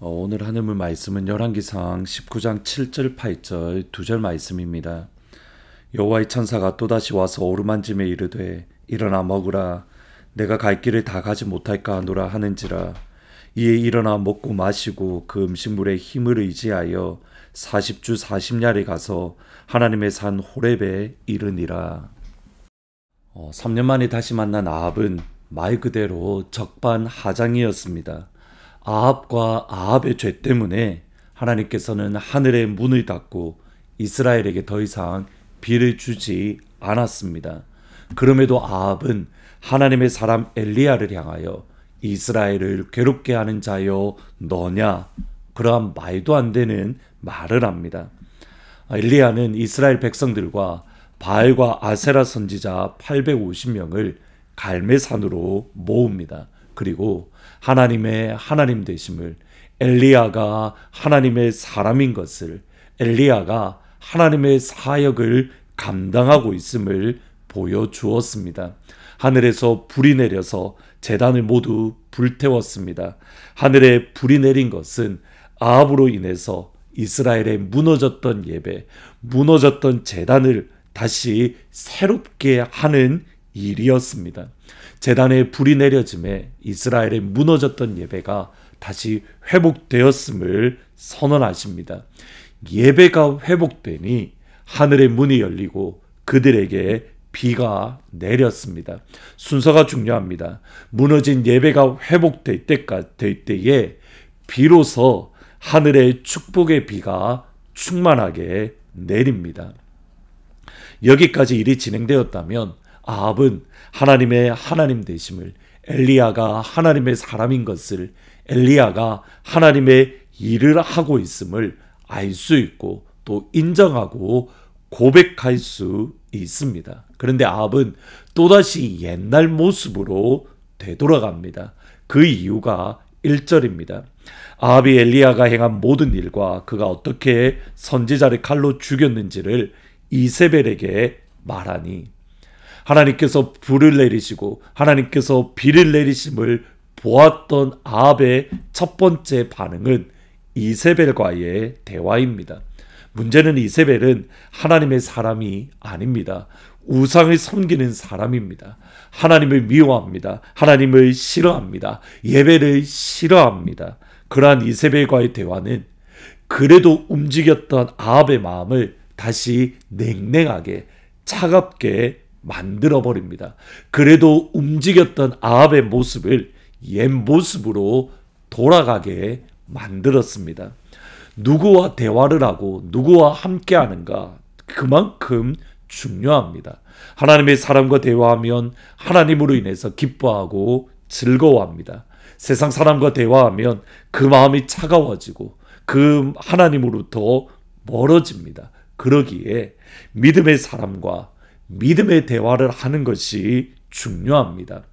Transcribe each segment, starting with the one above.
오늘 하늘문 말씀은 열왕기상 19장 7절 8절 2절 말씀입니다. 여호와의 천사가 또다시 와서 오르만짐에 이르되 일어나 먹으라. 내가 갈 길을 다 가지 못할까 하노라 하는지라. 이에 일어나 먹고 마시고 그 음식물에 힘을 의지하여 40주 40야를 가서 하나님의 산 호렙에 이르니라. 3년 만에 다시 만난 아합은 말 그대로 적반하장이었습니다. 아합과 아합의 죄 때문에 하나님께서는 하늘의 문을 닫고 이스라엘에게 더 이상 비를 주지 않았습니다. 그럼에도 아합은 하나님의 사람 엘리야를 향하여 이스라엘을 괴롭게 하는 자여 너냐? 그러한 말도 안 되는 말을 합니다. 엘리야는 이스라엘 백성들과 바알과 아세라 선지자 850명을 갈멜산으로 모읍니다. 그리고 하나님의 하나님 되심을, 엘리야가 하나님의 사람인 것을, 엘리야가 하나님의 사역을 감당하고 있음을 보여주었습니다. 하늘에서 불이 내려서 제단을 모두 불태웠습니다. 하늘에 불이 내린 것은 아합으로 인해서 이스라엘의 무너졌던 예배, 무너졌던 제단을 다시 새롭게 하는 일이었습니다. 제단에 불이 내려짐에 이스라엘의 무너졌던 예배가 다시 회복되었음을 선언하십니다. 예배가 회복되니 하늘의 문이 열리고 그들에게 비가 내렸습니다. 순서가 중요합니다. 무너진 예배가 회복될 때에 비로소 하늘의 축복의 비가 충만하게 내립니다. 여기까지 일이 진행되었다면 아합은 하나님의 하나님 되심을, 엘리야가 하나님의 사람인 것을, 엘리야가 하나님의 일을 하고 있음을 알 수 있고 또 인정하고 고백할 수 있습니다. 그런데 아합은 또다시 옛날 모습으로 되돌아갑니다. 그 이유가 1절입니다. 아합이 엘리야가 행한 모든 일과 그가 어떻게 선지자를 칼로 죽였는지를 이세벨에게 말하니, 하나님께서 불을 내리시고 하나님께서 비를 내리심을 보았던 아합의 첫 번째 반응은 이세벨과의 대화입니다. 문제는 이세벨은 하나님의 사람이 아닙니다. 우상을 섬기는 사람입니다. 하나님을 미워합니다. 하나님을 싫어합니다. 예배를 싫어합니다. 그러한 이세벨과의 대화는 그래도 움직였던 아합의 마음을 다시 냉랭하게 차갑게 만들어버립니다. 그래도 움직였던 아합의 모습을 옛 모습으로 돌아가게 만들었습니다. 누구와 대화를 하고 누구와 함께 하는가, 그만큼 중요합니다. 하나님의 사람과 대화하면 하나님으로 인해서 기뻐하고 즐거워합니다. 세상 사람과 대화하면 그 마음이 차가워지고 그 하나님으로부터 멀어집니다. 그러기에 믿음의 사람과 믿음의 대화를 하는 것이 중요합니다.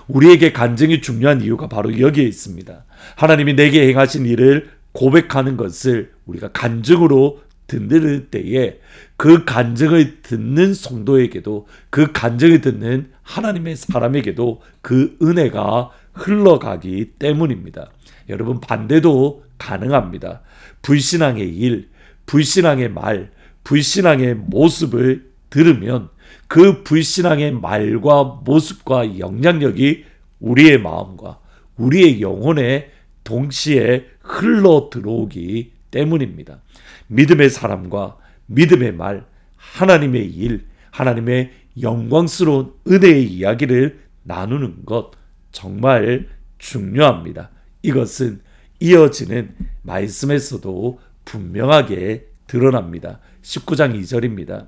우리에게 간증이 중요한 이유가 바로 여기에 있습니다. 하나님이 내게 행하신 일을 고백하는 것을 우리가 간증으로 듣는 때에 그 간증을 듣는 성도에게도, 그 간증을 듣는 하나님의 사람에게도 그 은혜가 흘러가기 때문입니다. 여러분, 반대도 가능합니다. 불신앙의 일, 불신앙의 말, 불신앙의 모습을 들으면 그 불신앙의 말과 모습과 영향력이 우리의 마음과 우리의 영혼에 동시에 흘러 들어오기 때문입니다. 믿음의 사람과 믿음의 말, 하나님의 일, 하나님의 영광스러운 은혜의 이야기를 나누는 것 정말 중요합니다. 이것은 이어지는 말씀에서도 분명하게 드러납니다. 19장 2절입니다.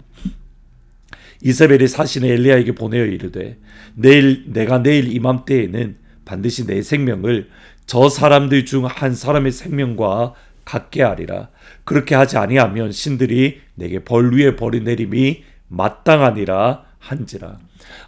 이세벨이 사신의 엘리야에게 보내어 이르되 내가 내일 이맘때에는 반드시 내 생명을 저 사람들 중 한 사람의 생명과 같게 하리라. 그렇게 하지 아니하면 신들이 내게 벌 위에 벌이 내림이 마땅하니라 한지라.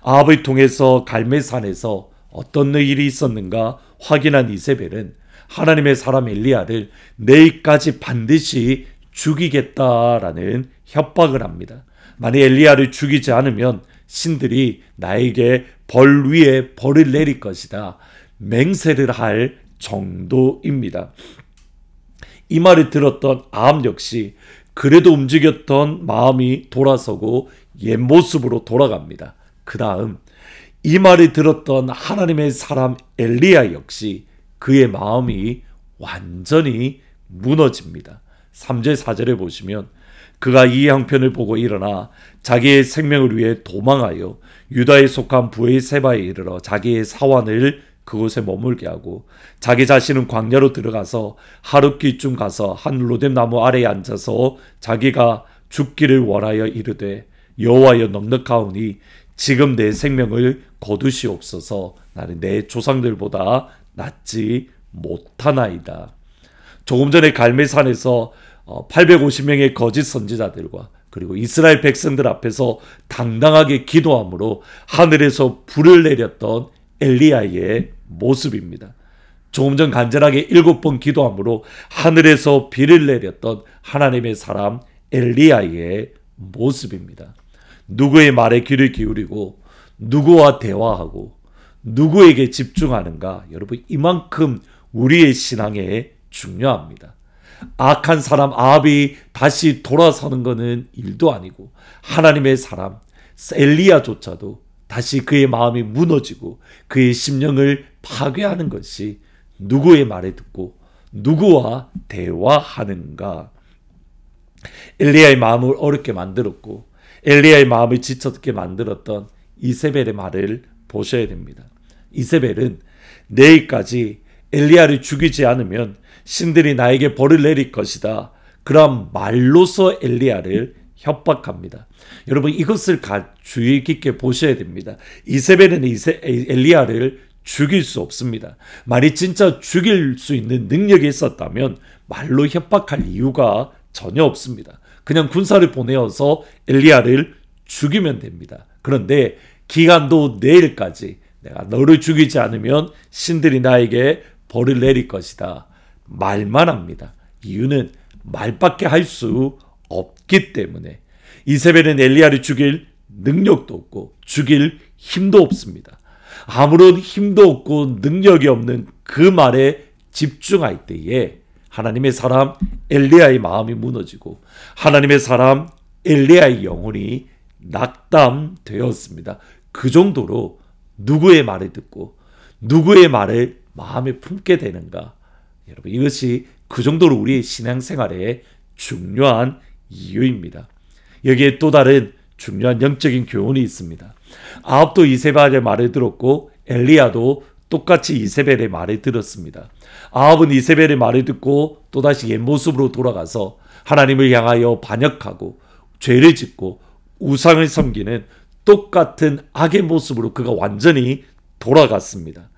아합을 통해서 갈멜산에서 어떤 일이 있었는가 확인한 이세벨은 하나님의 사람 엘리야를 내일까지 반드시 죽이겠다라는 협박을 합니다. 만약 엘리야를 죽이지 않으면 신들이 나에게 벌 위에 벌을 내릴 것이다. 맹세를 할 정도입니다. 이 말을 들었던 아합 역시 그래도 움직였던 마음이 돌아서고 옛 모습으로 돌아갑니다. 그 다음 이 말을 들었던 하나님의 사람 엘리야 역시 그의 마음이 완전히 무너집니다. 3절 4절에 보시면 그가 이 형편을 보고 일어나 자기의 생명을 위해 도망하여 유다에 속한 브에세바에 이르러 자기의 사환을 그곳에 머물게 하고 자기 자신은 광야로 들어가서 하룻기쯤 가서 한 로뎀나무 아래에 앉아서 자기가 죽기를 원하여 이르되 여호와여 넉넉하오니 지금 내 생명을 거두시옵소서. 나는 내 조상들보다 낫지 못하나이다. 조금 전에 갈멜산에서 850명의 거짓 선지자들과 그리고 이스라엘 백성들 앞에서 당당하게 기도함으로 하늘에서 불을 내렸던 엘리야의 모습입니다. 조금 전 간절하게 7번 기도함으로 하늘에서 비를 내렸던 하나님의 사람 엘리야의 모습입니다. 누구의 말에 귀를 기울이고 누구와 대화하고 누구에게 집중하는가, 여러분 이만큼 우리의 신앙에 중요합니다. 악한 사람 아합이 다시 돌아서는 것은 일도 아니고 하나님의 사람 엘리야조차도 다시 그의 마음이 무너지고 그의 심령을 파괴하는 것이 누구의 말에 듣고 누구와 대화하는가. 엘리야의 마음을 어렵게 만들었고 엘리야의 마음을 지쳤게 만들었던 이세벨의 말을 보셔야 됩니다. 이세벨은 내일까지 엘리야를 죽이지 않으면 신들이 나에게 벌을 내릴 것이다. 그런 말로서 엘리야를 협박합니다. 여러분 이것을 주의 깊게 보셔야 됩니다. 이세벨은 엘리야를 죽일 수 없습니다. 만약 진짜 죽일 수 있는 능력이 있었다면 말로 협박할 이유가 전혀 없습니다. 그냥 군사를 보내어서 엘리야를 죽이면 됩니다. 그런데 기간도 내일까지 내가 너를 죽이지 않으면 신들이 나에게 벌을 내릴 것이다. 말만 합니다. 이유는 말밖에 할 수 없기 때문에. 이세벨은 엘리야를 죽일 능력도 없고 죽일 힘도 없습니다. 아무런 힘도 없고 능력이 없는 그 말에 집중할 때에 하나님의 사람 엘리야의 마음이 무너지고 하나님의 사람 엘리야의 영혼이 낙담되었습니다. 그 정도로 누구의 말을 듣고 누구의 말을 마음에 품게 되는가. 여러분 이것이 그 정도로 우리의 신앙생활에 중요한 이유입니다. 여기에 또 다른 중요한 영적인 교훈이 있습니다. 아합도 이세벨의 말을 들었고 엘리야도 똑같이 이세벨의 말을 들었습니다. 아합은 이세벨의 말을 듣고 또다시 옛 모습으로 돌아가서 하나님을 향하여 반역하고 죄를 짓고 우상을 섬기는 똑같은 악의 모습으로 그가 완전히 돌아갔습니다.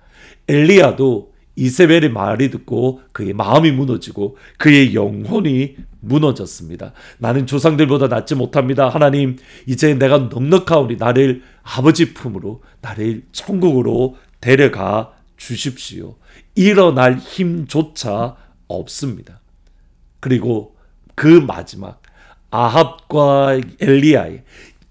엘리야도 이세벨의 말을 듣고 그의 마음이 무너지고 그의 영혼이 무너졌습니다. 나는 조상들보다 낫지 못합니다. 하나님 이제 내가 넉넉하오니 나를 아버지 품으로 나를 천국으로 데려가 주십시오. 일어날 힘조차 없습니다. 그리고 그 마지막 아합과 엘리야의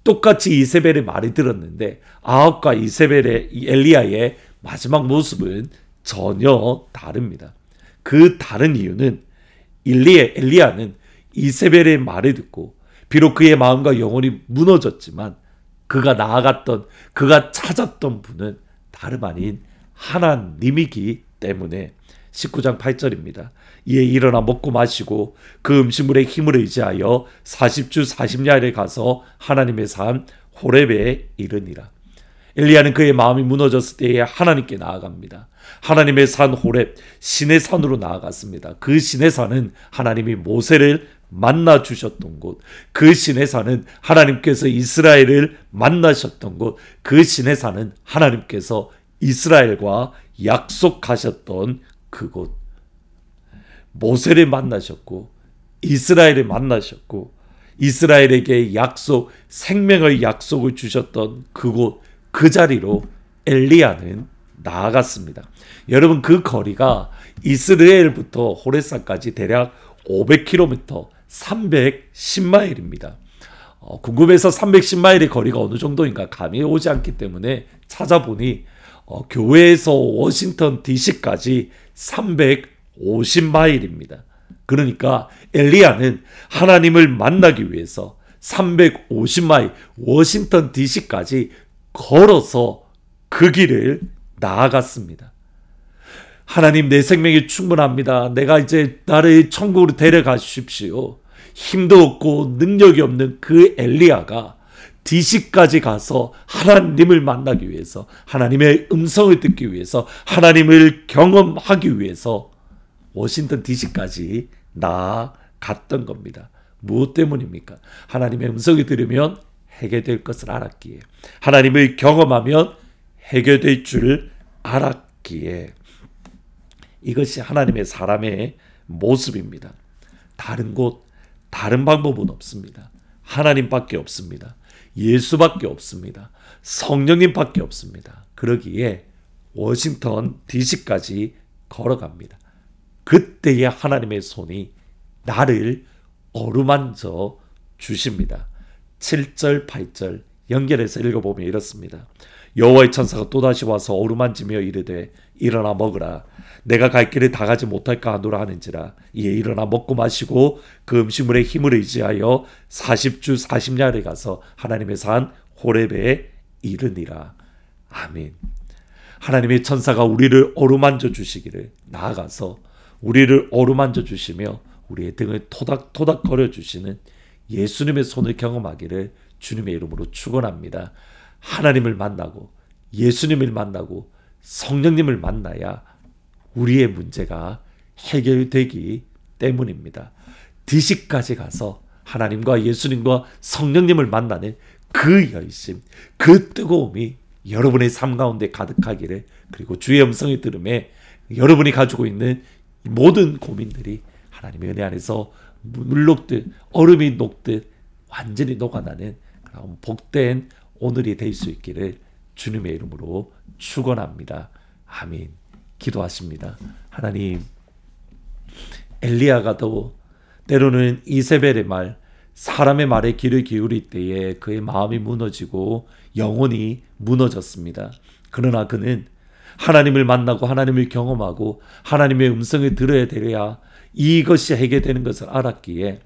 똑같이 이세벨의 말을 들었는데 아합과 이세벨의 엘리야의 마지막 모습은 전혀 다릅니다. 그 다른 이유는 엘리야는 이세벨의 말을 듣고 비록 그의 마음과 영혼이 무너졌지만 그가 나아갔던 그가 찾았던 분은 다름 아닌 하나님이기 때문에 19장 8절입니다. 이에 일어나 먹고 마시고 그 음식물의 힘을 의지하여 40주 40야를 가서 하나님의 산 호렙에 이르니라. 엘리야는 그의 마음이 무너졌을 때에 하나님께 나아갑니다. 하나님의 산 호렙, 신의 산으로 나아갔습니다. 그 신의 산은 하나님이 모세를 만나 주셨던 곳, 그 신의 산은 하나님께서 이스라엘을 만나셨던 곳, 그 신의 산은 하나님께서 이스라엘과 약속하셨던 그곳. 모세를 만나셨고 이스라엘을 만나셨고 이스라엘에게 약속, 생명의 약속을 주셨던 그곳, 그 자리로 엘리야는 나아갔습니다. 여러분 그 거리가 이스라엘부터 호레산까지 대략 500km, 310마일입니다. 궁금해서 310마일의 거리가 어느 정도인가 감이 오지 않기 때문에 찾아보니 교회에서 워싱턴 DC까지 350마일입니다. 그러니까 엘리야는 하나님을 만나기 위해서 350마일 워싱턴 DC까지 걸어서 그 길을 나아갔습니다. 하나님, 내 생명이 충분합니다. 내가 이제 나를 천국으로 데려가 주십시오. 힘도 없고 능력이 없는 그 엘리야가 DC까지 가서 하나님을 만나기 위해서, 하나님의 음성을 듣기 위해서, 하나님을 경험하기 위해서 워싱턴 DC까지 나아갔던 겁니다. 무엇 때문입니까? 하나님의 음성을 들으면 해결될 것을 알았기에, 하나님을 경험하면 해결될 줄 알았기에, 이것이 하나님의 사람의 모습입니다. 다른 곳, 다른 방법은 없습니다. 하나님밖에 없습니다. 예수밖에 없습니다. 성령님밖에 없습니다. 그러기에 워싱턴 DC까지 걸어갑니다. 그때에 하나님의 손이 나를 어루만져 주십니다. 7절, 8절 연결해서 읽어보면 이렇습니다. 여호와의 천사가 또다시 와서 어루만지며 이르되 일어나 먹으라. 내가 갈 길을 다 가지 못할까 하노라 하는지라. 이에 일어나 먹고 마시고 그 음식물의 힘을 의지하여 40주 40야를 가서 하나님의 산 호렙에 이르니라. 아멘. 하나님의 천사가 우리를 어루만져 주시기를, 나아가서 우리를 어루만져 주시며 우리의 등을 토닥토닥 거려 주시는 예수님의 손을 경험하기를 주님의 이름으로 축원합니다. 하나님을 만나고 예수님을 만나고 성령님을 만나야 우리의 문제가 해결되기 때문입니다. DC까지 가서 하나님과 예수님과 성령님을 만나는 그 열심, 그 뜨거움이 여러분의 삶 가운데 가득하기를, 그리고 주의 음성을 들음에 여러분이 가지고 있는 모든 고민들이 하나님의 은혜 안에서 물 녹듯 얼음이 녹듯 완전히 녹아나는 그런 복된 오늘이 될 수 있기를 주님의 이름으로 축원합니다. 아멘. 기도하십니다. 하나님, 엘리야가도 때로는 이세벨의 말, 사람의 말에 귀를 기울일 때에 그의 마음이 무너지고 영혼이 무너졌습니다. 그러나 그는 하나님을 만나고 하나님을 경험하고 하나님의 음성을 들어야 되어야 이것이 해결되는 것을 알았기에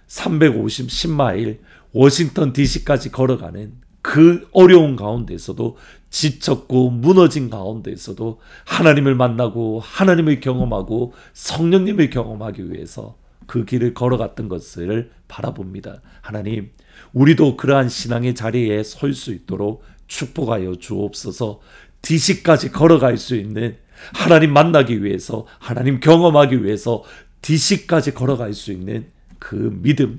350마일 워싱턴 DC까지 걸어가는 그 어려운 가운데서도, 지쳤고 무너진 가운데서도 하나님을 만나고 하나님을 경험하고 성령님을 경험하기 위해서 그 길을 걸어갔던 것을 바라봅니다. 하나님, 우리도 그러한 신앙의 자리에 설 수 있도록 축복하여 주옵소서. DC까지 걸어갈 수 있는, 하나님 만나기 위해서, 하나님 경험하기 위해서 DC까지 걸어갈 수 있는 그 믿음을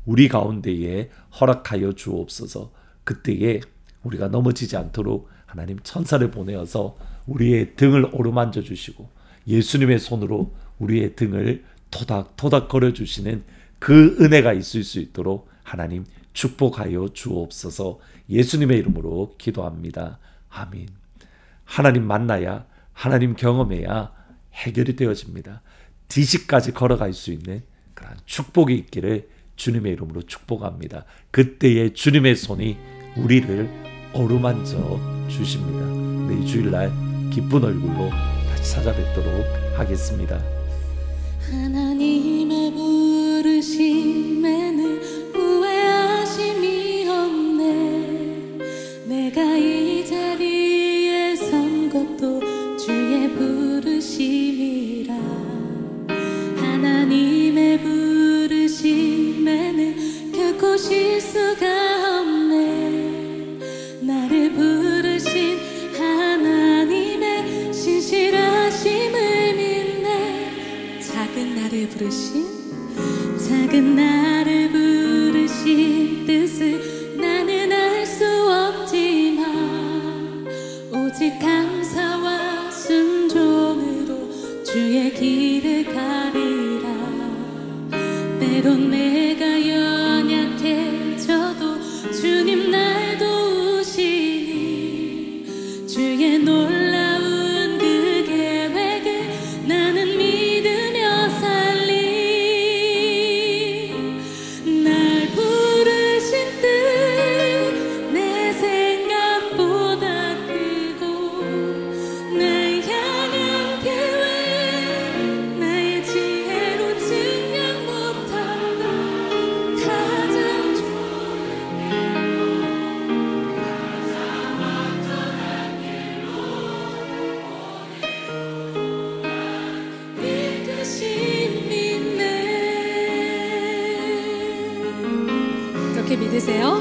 우리 가운데에 허락하여 주옵소서. 그때에 우리가 넘어지지 않도록 하나님 천사를 보내어서 우리의 등을 어루만져 주시고 예수님의 손으로 우리의 등을 토닥토닥 걸어주시는 그 은혜가 있을 수 있도록 하나님 축복하여 주옵소서. 예수님의 이름으로 기도합니다. 아멘. 하나님 만나야, 하나님 경험해야 해결이 되어집니다. DC까지 걸어갈 수 있는 그런 축복이 있기를 주님의 이름으로 축복합니다. 그때에 주님의 손이 우리를 어루만져 주십니다. 내일 주일날 기쁜 얼굴로 다시 찾아뵙도록 하겠습니다. 하나님의 부르심에는 후회하심이 없네. 내가 이 자리에 선 것도 주의 부르심이라. 하나님의 부르심에는 결코 실수가 없네. 나를 부르신 하나님의 신실하심을 믿네. 작은 나를 부르신 뜻을 나는 알 수 없지만 오직 감사와 순종으로 주의 길을 가리라. 때론 내가 연약해져도 주님 날 도우시니 주의 놀라운 그 계획을 나는 믿으며 살리. 그렇게 믿으세요?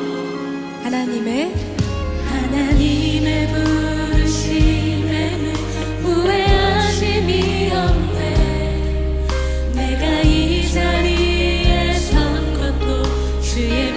하나님의 부르심에는 후회하심이 없네. 내가 이 자리에 선 것도 주의